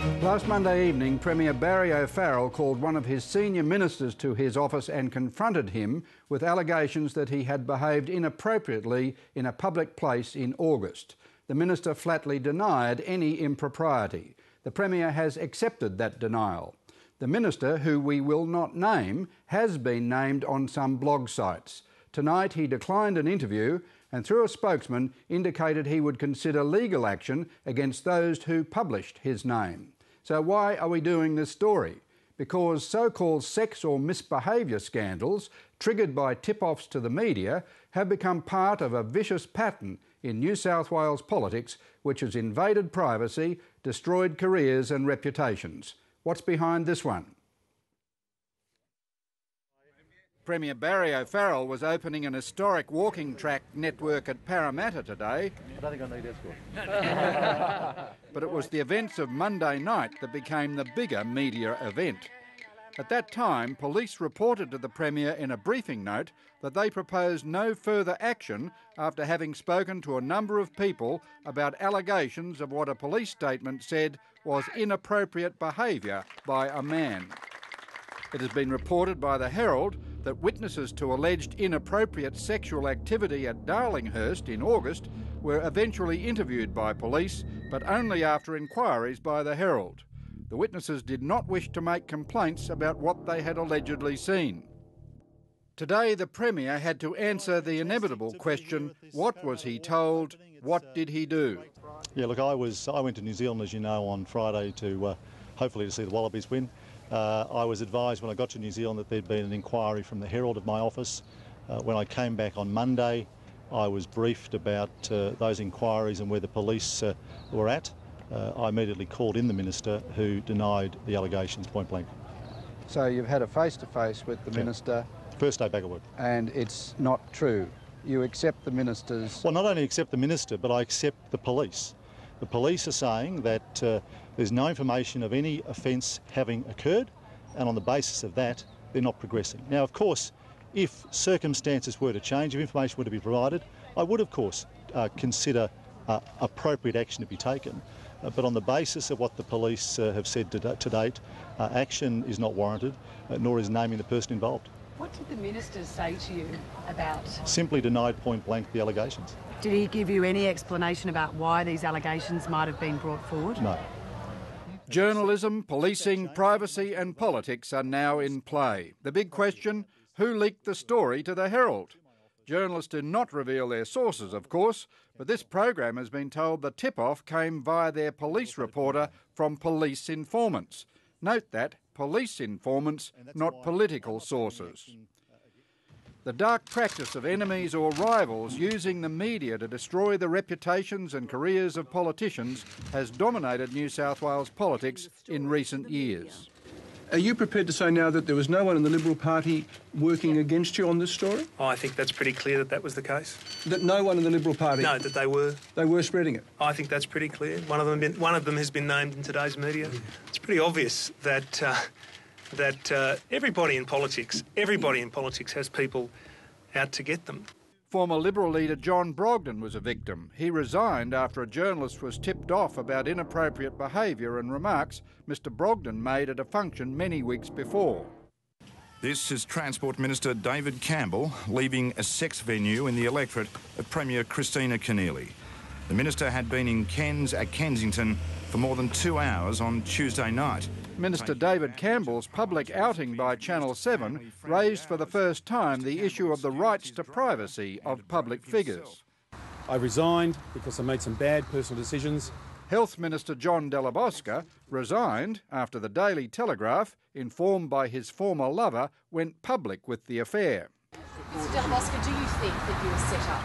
Last Monday evening, Premier Barry O'Farrell called one of his senior ministers to his office and confronted him with allegations that he had behaved inappropriately in a public place in August. The minister flatly denied any impropriety. The Premier has accepted that denial. The minister, who we will not name, has been named on some blog sites. Tonight he declined an interview and through a spokesman indicated he would consider legal action against those who published his name. So why are we doing this story? Because so-called sex or misbehaviour scandals, triggered by tip-offs to the media, have become part of a vicious pattern in New South Wales politics which has invaded privacy, destroyed careers and reputations. What's behind this one? Premier Barry O'Farrell was opening an historic walking track network at Parramatta today. I don't think I need escort. But it was the events of Monday night that became the bigger media event. At that time, police reported to the Premier in a briefing note that they proposed no further action after having spoken to a number of people about allegations of what a police statement said was inappropriate behaviour by a man. It has been reported by the Herald that witnesses to alleged inappropriate sexual activity at Darlinghurst in August were eventually interviewed by police, but only after inquiries by the Herald. The witnesses did not wish to make complaints about what they had allegedly seen. Today, the Premier had to answer the inevitable question, what was he told, what did he do? Yeah, look, I went to New Zealand, as you know, on Friday to hopefully to see the Wallabies win. I was advised when I got to New Zealand that there'd been an inquiry from the Herald at my office. When I came back on Monday, I was briefed about those inquiries and where the police were at. I immediately called in the Minister, who denied the allegations point blank. So you've had a face-to-face with the Minister? First day back at work. And it's not true? You accept the Minister's... Well, not only accept the Minister, but I accept the police. The police are saying that there's no information of any offence having occurred, and on the basis of that, they're not progressing. Now, of course, if circumstances were to change, if information were to be provided, I would, of course, consider appropriate action to be taken. But on the basis of what the police have said to date, action is not warranted, nor is naming the person involved. What did the Minister say to you about? Simply denied point blank the allegations. Did he give you any explanation about why these allegations might have been brought forward? No. Journalism, policing, privacy and politics are now in play. The big question, who leaked the story to the Herald? Journalists do not reveal their sources, of course, but this program has been told the tip-off came via their police reporter from police informants. Note that, police informants, not political sources. The dark practice of enemies or rivals using the media to destroy the reputations and careers of politicians has dominated New South Wales politics in recent years. Are you prepared to say now that there was no one in the Liberal Party working against you on this story? Oh, I think that's pretty clear that that was the case. That no one in the Liberal Party? No, that they were. They were spreading it? I think that's pretty clear. One of them has been named in today's media. It's pretty obvious that everybody in politics has people out to get them. Former Liberal leader John Brogden was a victim. He resigned after a journalist was tipped off about inappropriate behaviour and remarks Mr Brogden made at a function many weeks before. This is Transport Minister David Campbell leaving a sex venue in the electorate of Premier Christina Keneally. The Minister had been in Cairns at Kensington for more than 2 hours on Tuesday night. Minister David Campbell's public outing by Channel 7 raised for the first time the issue of the rights to privacy of public figures. I resigned because I made some bad personal decisions. Health Minister John Delabosca resigned after the Daily Telegraph, informed by his former lover, went public with the affair. Mr Delabosca, do you think that you were set up?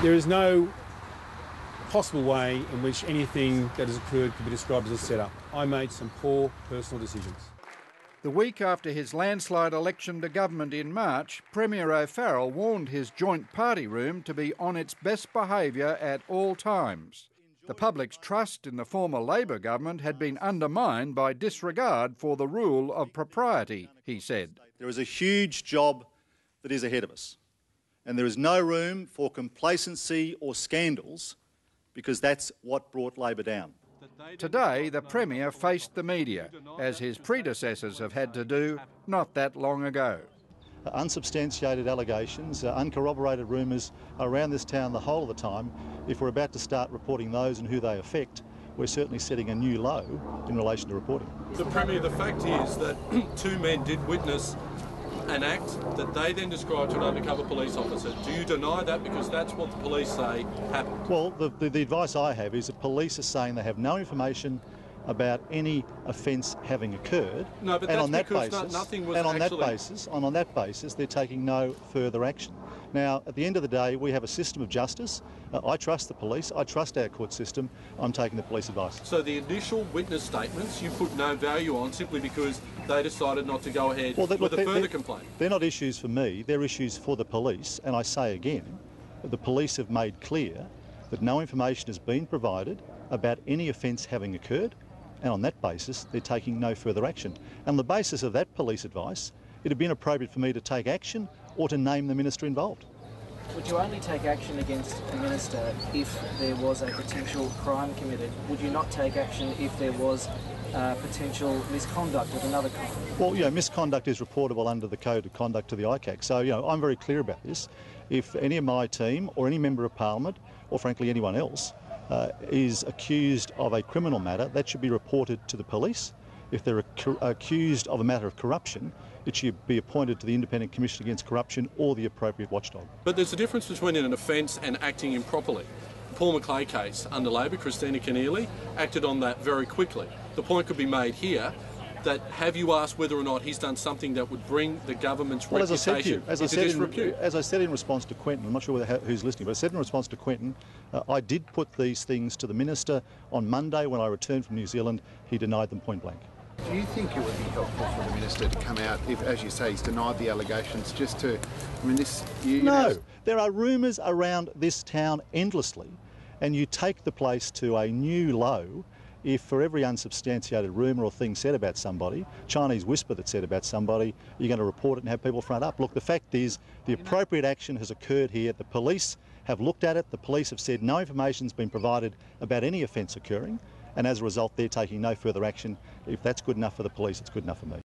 There is no possible way in which anything that has occurred could be described as a setup. I made some poor personal decisions. The week after his landslide election to government in March, Premier O'Farrell warned his joint party room to be on its best behaviour at all times. The public's trust in the former Labor government had been undermined by disregard for the rule of propriety, he said. There is a huge job that is ahead of us. And there is no room for complacency or scandals, because that's what brought Labor down. Today, the Premier faced the media, as his predecessors have had to do not that long ago. Unsubstantiated allegations, uncorroborated rumours around this town the whole of the time. If we're about to start reporting those and who they affect, we're certainly setting a new low in relation to reporting. The Premier, the fact is that two men did witness an act that they then described to an undercover police officer. Do you deny that, because that's what the police say happened? Well, the advice I have is that police are saying they have no information about any offence having occurred. No, but and that's on that because basis, nothing was and on actually... on that basis, they're taking no further action. Now, at the end of the day, we have a system of justice. I trust the police. I trust our court system. I'm taking the police advice. So the initial witness statements you put no value on simply because they decided not to go ahead with a further complaint? They're not issues for me. They're issues for the police. And I say again, the police have made clear that no information has been provided about any offence having occurred. And on that basis, they're taking no further action. And on the basis of that police advice, it would be inappropriate for me to take action or to name the minister involved. Would you only take action against a minister if there was a potential crime committed? Would you not take action if there was potential misconduct of another kind? Well, you know, misconduct is reportable under the Code of Conduct to the ICAC. So, you know, I'm very clear about this. If any of my team or any member of Parliament, or frankly anyone else, is accused of a criminal matter, that should be reported to the police. If they're accused of a matter of corruption, it should be appointed to the Independent Commission Against Corruption or the appropriate watchdog. But there's a difference between an offence and acting improperly. The Paul McLeay case under Labor, Christina Keneally, acted on that very quickly. The point could be made here that have you asked whether or not he's done something that would bring the government's reputation into disrepute? As I said in response to Quentin, I'm not sure who's listening, but I said in response to Quentin, I did put these things to the Minister on Monday when I returned from New Zealand. He denied them point blank. Do you think it would be helpful for the Minister to come out, if, as you say, he's denied the allegations, just to, I mean, this... No, there are rumours around this town endlessly, and you take the place to a new low if for every unsubstantiated rumour or thing said about somebody, Chinese whisper that's said about somebody, you're going to report it and have people front up. Look, the fact is the appropriate action has occurred here. The police have looked at it. The police have said no information's been provided about any offence occurring, and as a result they're taking no further action. If that's good enough for the police, it's good enough for me.